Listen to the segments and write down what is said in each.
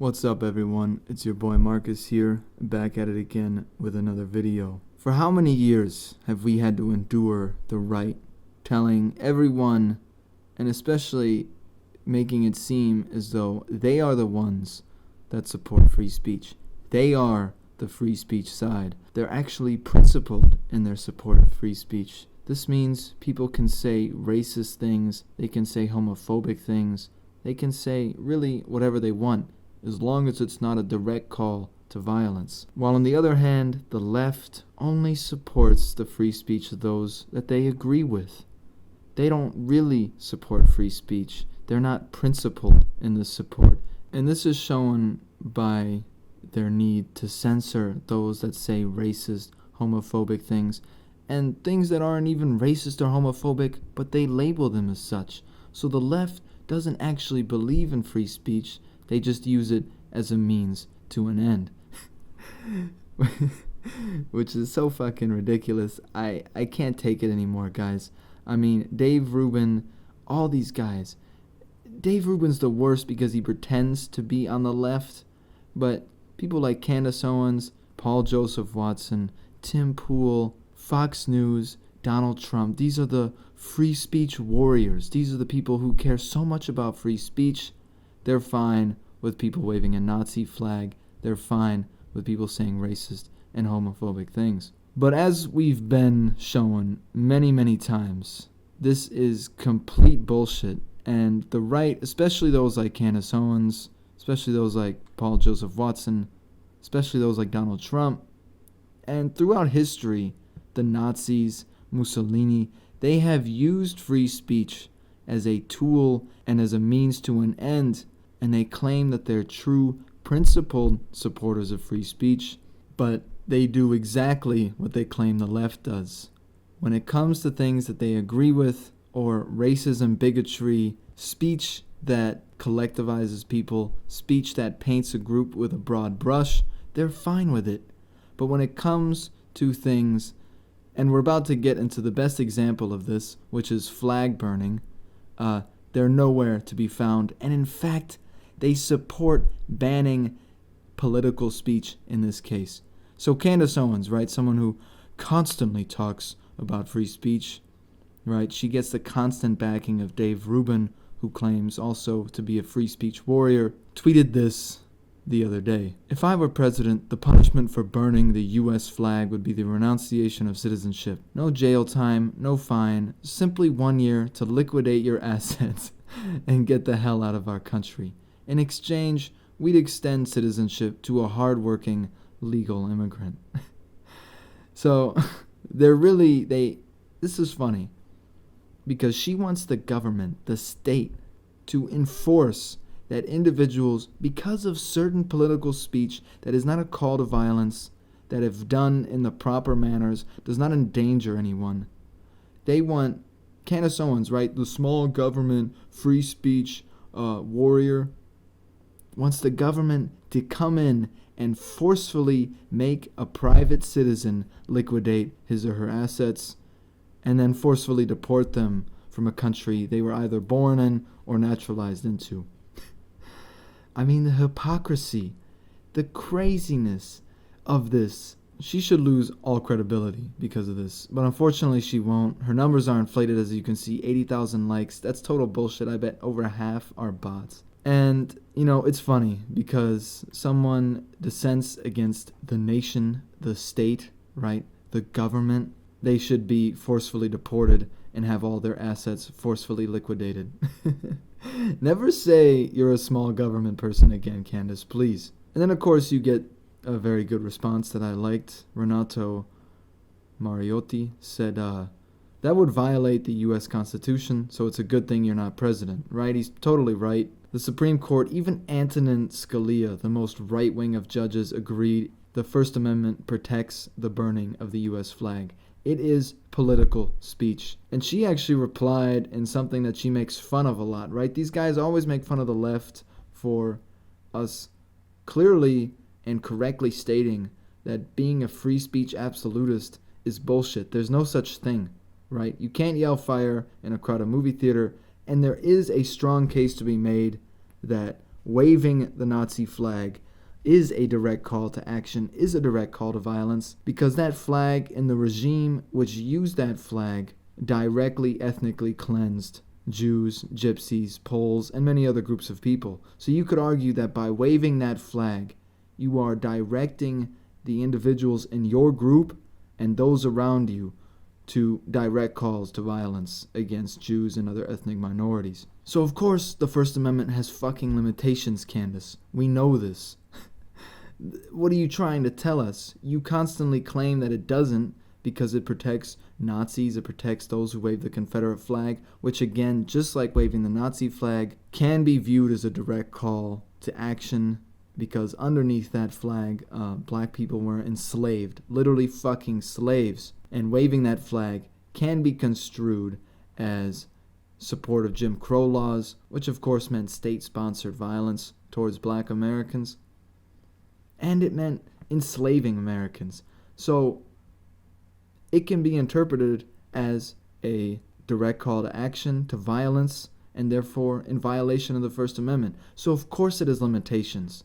What's up, everyone? It's your boy Marcus here, back at it again with another video. For how many years have we had to endure the right, telling everyone, and especially making it seem as though they are the ones that support free speech? They are the free speech side. They're actually principled in their support of free speech. This means people can say racist things, they can say homophobic things, they can say really whatever they want, as long as it's not a direct call to violence. While on the other hand, the left only supports the free speech of those that they agree with. They don't really support free speech. They're not principled in this support. And this is shown by their need to censor those that say racist, homophobic things, and things that aren't even racist or homophobic, but they label them as such. So the left doesn't actually believe in free speech. They just use it as a means to an end. Which is so fucking ridiculous. I can't take it anymore, guys. I mean, Dave Rubin, all these guys. Dave Rubin's the worst because he pretends to be on the left. But people like Candace Owens, Paul Joseph Watson, Tim Pool, Fox News, Donald Trump, these are the free speech warriors. These are the people who care so much about free speech. They're fine with people waving a Nazi flag. They're fine with people saying racist and homophobic things. But as we've been shown many times, this is complete bullshit. And the right, especially those like Candace Owens, especially those like Paul Joseph Watson, especially those like Donald Trump, and throughout history, the Nazis, Mussolini, they have used free speech as a tool and as a means to an end, and they claim that they're true, principled supporters of free speech, but they do exactly what they claim the left does. When it comes to things that they agree with, or racism, bigotry, speech that collectivizes people, speech that paints a group with a broad brush, they're fine with it. But when it comes to things, and we're about to get into the best example of this, which is flag burning, they're nowhere to be found. And in fact, they support banning political speech in this case. So Candace Owens, right, someone who constantly talks about free speech, right, she gets the constant backing of Dave Rubin, who claims also to be a free speech warrior, tweeted this the other day. If I were president, the punishment for burning the U.S. flag would be the renunciation of citizenship. No jail time, no fine, simply 1 year to liquidate your assets and get the hell out of our country. In exchange, we'd extend citizenship to a hardworking legal immigrant. So, this is funny, because she wants the government, the state, to enforce that individuals, because of certain political speech that is not a call to violence, that if done in the proper manners, does not endanger anyone. They want Candace Owens, right, the small government, free speech warrior, wants the government to come in and forcefully make a private citizen liquidate his or her assets, and then forcefully deport them from a country they were either born in or naturalized into. I mean, the hypocrisy, the craziness of this. She should lose all credibility because of this. But unfortunately, she won't. Her numbers are inflated, as you can see, 80,000 likes. That's total bullshit. I bet over half are bots. And, it's funny because someone dissents against the nation, the state, right? The government. They should be forcefully deported and have all their assets forcefully liquidated. Never say you're a small government person again, Candace, please. And then, of course, you get a very good response that I liked. Renato Mariotti said, that would violate the U.S. Constitution, so it's a good thing you're not president, right? He's totally right. The Supreme Court, even Antonin Scalia, the most right-wing of judges, agreed the First Amendment protects the burning of the U.S. flag. It is political speech. And she actually replied in something that she makes fun of a lot, right? These guys always make fun of the left for us clearly and correctly stating that being a free speech absolutist is bullshit. There's no such thing, right? You can't yell fire in a crowded movie theater, and there is a strong case to be made that waving the Nazi flag is a direct call to action, is a direct call to violence, because that flag and the regime which used that flag directly ethnically cleansed Jews, Gypsies, Poles, and many other groups of people. So you could argue that by waving that flag, you are directing the individuals in your group and those around you to direct calls to violence against Jews and other ethnic minorities. So of course the First Amendment has fucking limitations, Candace. We know this. What are you trying to tell us? You constantly claim that it doesn't because it protects Nazis, it protects those who wave the Confederate flag, which again, just like waving the Nazi flag, can be viewed as a direct call to action because underneath that flag, black people were enslaved, literally fucking slaves. And waving that flag can be construed as support of Jim Crow laws, which of course meant state-sponsored violence towards black Americans. And it meant enslaving Americans. So it can be interpreted as a direct call to action, to violence, and therefore in violation of the First Amendment. So of course it has limitations.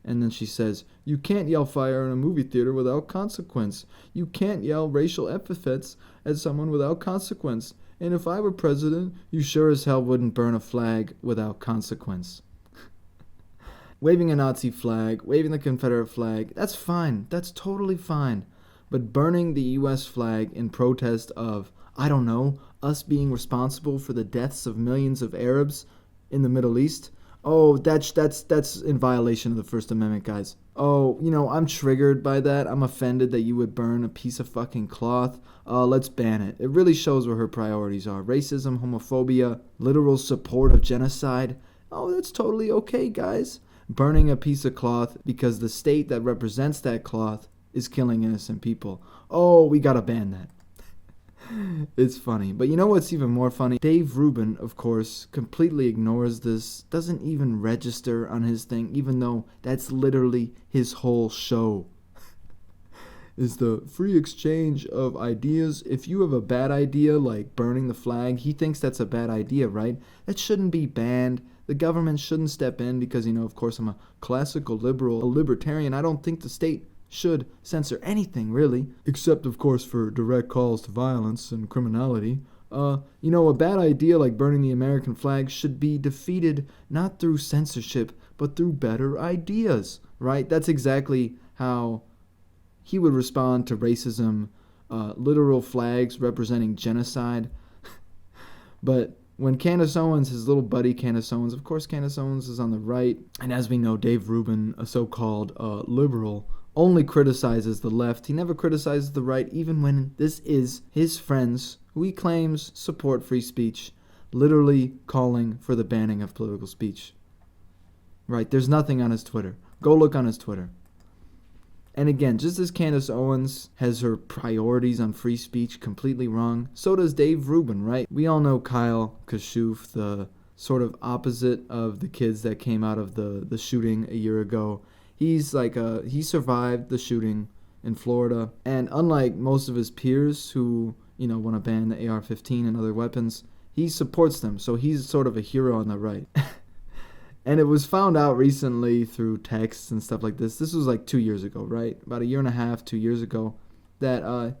And then she says, you can't yell fire in a movie theater without consequence. You can't yell racial epithets at someone without consequence. And if I were president, you sure as hell wouldn't burn a flag without consequence. Waving a Nazi flag, waving the Confederate flag, that's fine. That's totally fine. But burning the U.S. flag in protest of, I don't know, us being responsible for the deaths of millions of Arabs in the Middle East, oh, that's in violation of the First Amendment, guys. Oh, I'm triggered by that. I'm offended that you would burn a piece of fucking cloth. Let's ban it. It really shows where her priorities are. Racism, homophobia, literal support of genocide. Oh, that's totally okay, guys. Burning a piece of cloth because the state that represents that cloth is killing innocent people. Oh, we gotta ban that. It's funny. But you know what's even more funny? Dave Rubin, of course, completely ignores this, doesn't even register on his thing, even though that's literally his whole show. Is the free exchange of ideas. If you have a bad idea like burning the flag, he thinks that's a bad idea, right? That shouldn't be banned. The government shouldn't step in because, of course, I'm a classical liberal, a libertarian. I don't think the state should censor anything, really, except, of course, for direct calls to violence and criminality. A bad idea like burning the American flag should be defeated not through censorship, but through better ideas, right? That's exactly how he would respond to racism, literal flags representing genocide. But when Candace Owens, his little buddy Candace Owens, of course Candace Owens is on the right, and as we know, Dave Rubin, a so-called liberal, only criticizes the left. He never criticizes the right, even when this is his friends, who he claims support free speech, literally calling for the banning of political speech. Right, there's nothing on his Twitter. Go look on his Twitter. And again, just as Candace Owens has her priorities on free speech completely wrong, so does Dave Rubin, right? We all know Kyle Kashouf, the sort of opposite of the kids that came out of the shooting a year ago. He's he survived the shooting in Florida, and unlike most of his peers who, want to ban the AR-15 and other weapons, he supports them, so he's sort of a hero on the right. And it was found out recently through texts and stuff like this. This was like 2 years ago, right? About a year and a half, 2 years ago, that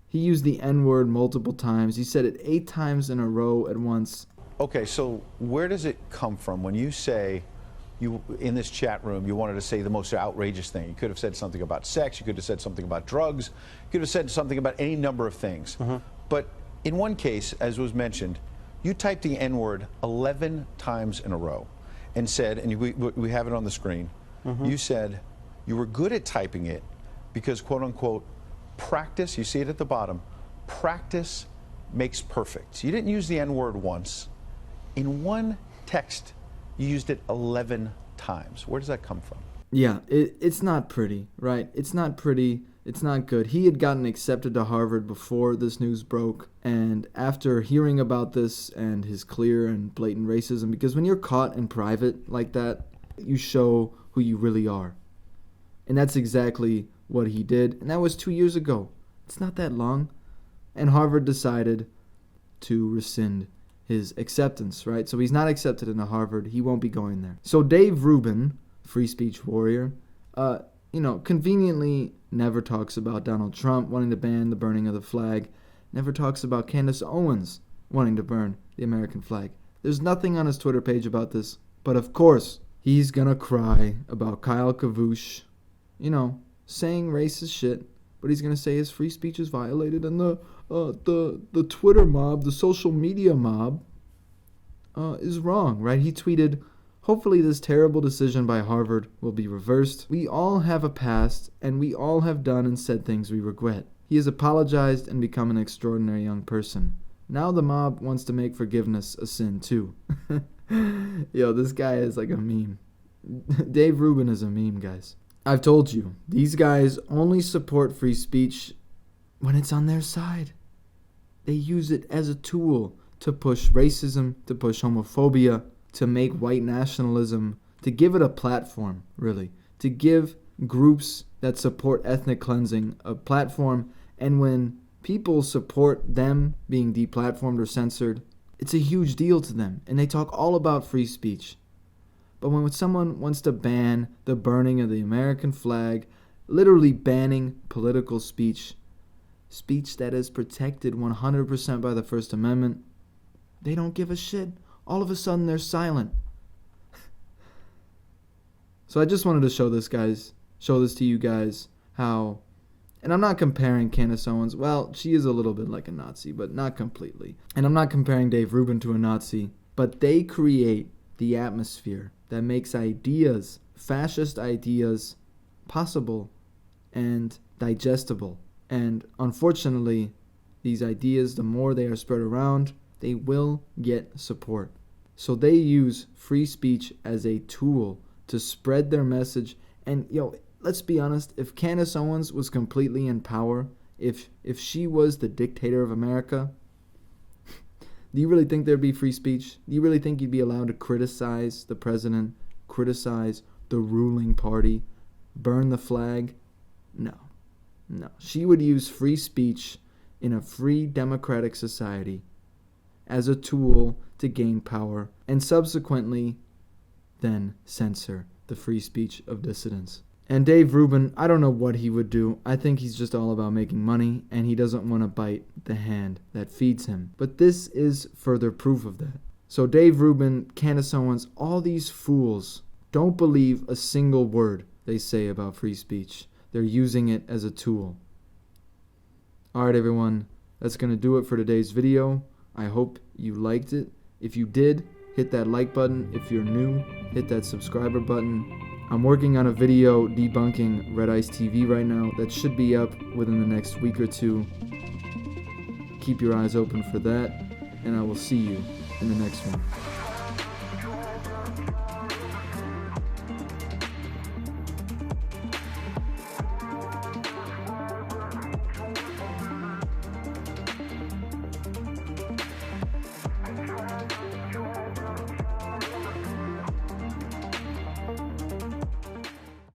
he used the N-word multiple times. He said it 8 times in a row at once. Okay, so where does it come from when you say, in this chat room, you wanted to say the most outrageous thing? You could have said something about sex, you could have said something about drugs, you could have said something about any number of things. But in one case, as was mentioned, you typed the N-word 11 times in a row and said, and we have it on the screen, you said you were good at typing it because, quote unquote, practice, you see it at the bottom, practice makes perfect. So you didn't use the N-word once. In one text, you used it 11 times. Where does that come from? Yeah, it's not pretty, right? It's not pretty. It's not good. He had gotten accepted to Harvard before this news broke, and after hearing about this and his clear and blatant racism, because when you're caught in private like that, you show who you really are. And that's exactly what he did, and that was 2 years ago. It's not that long. And Harvard decided to rescind his acceptance, right? So he's not accepted into Harvard. He won't be going there. So Dave Rubin, free speech warrior, conveniently never talks about Donald Trump wanting to ban the burning of the flag, never talks about Candace Owens wanting to burn the American flag. There's nothing on his Twitter page about this, but of course, he's gonna cry about Kyle Kavush, saying racist shit, but he's gonna say his free speech is violated, and the Twitter mob, the social media mob, is wrong, right? He tweeted, "Hopefully this terrible decision by Harvard will be reversed. We all have a past, and we all have done and said things we regret. He has apologized and become an extraordinary young person. Now the mob wants to make forgiveness a sin too." Yo, this guy is like a meme. Dave Rubin is a meme, guys. I've told you, these guys only support free speech when it's on their side. They use it as a tool to push racism, to push homophobia, to make white nationalism, to give it a platform, really. To give groups that support ethnic cleansing a platform. And when people support them being deplatformed or censored, it's a huge deal to them. And they talk all about free speech. But when someone wants to ban the burning of the American flag, literally banning political speech, speech that is protected 100% by the First Amendment, they don't give a shit. All of a sudden, they're silent. So I just wanted to show this to you guys, how, and I'm not comparing Candace Owens. Well, she is a little bit like a Nazi, but not completely. And I'm not comparing Dave Rubin to a Nazi, but they create the atmosphere that makes ideas, fascist ideas, possible and digestible. And unfortunately, these ideas, the more they are spread around, they will get support. So they use free speech as a tool to spread their message. And let's be honest, if Candace Owens was completely in power, if she was the dictator of America, do you really think there'd be free speech? Do you really think you'd be allowed to criticize the president, criticize the ruling party, burn the flag? No. She would use free speech in a free democratic society as a tool to gain power, and subsequently then censor the free speech of dissidents. And Dave Rubin, I don't know what he would do. I think he's just all about making money, and he doesn't want to bite the hand that feeds him. But this is further proof of that. So Dave Rubin, Candace Owens, all these fools don't believe a single word they say about free speech. They're using it as a tool. Alright everyone, that's going to do it for today's video. I hope you liked it. If you did, hit that like button. If you're new, hit that subscriber button. I'm working on a video debunking Red Ice TV right now that should be up within the next week or two. Keep your eyes open for that, and I will see you in the next one.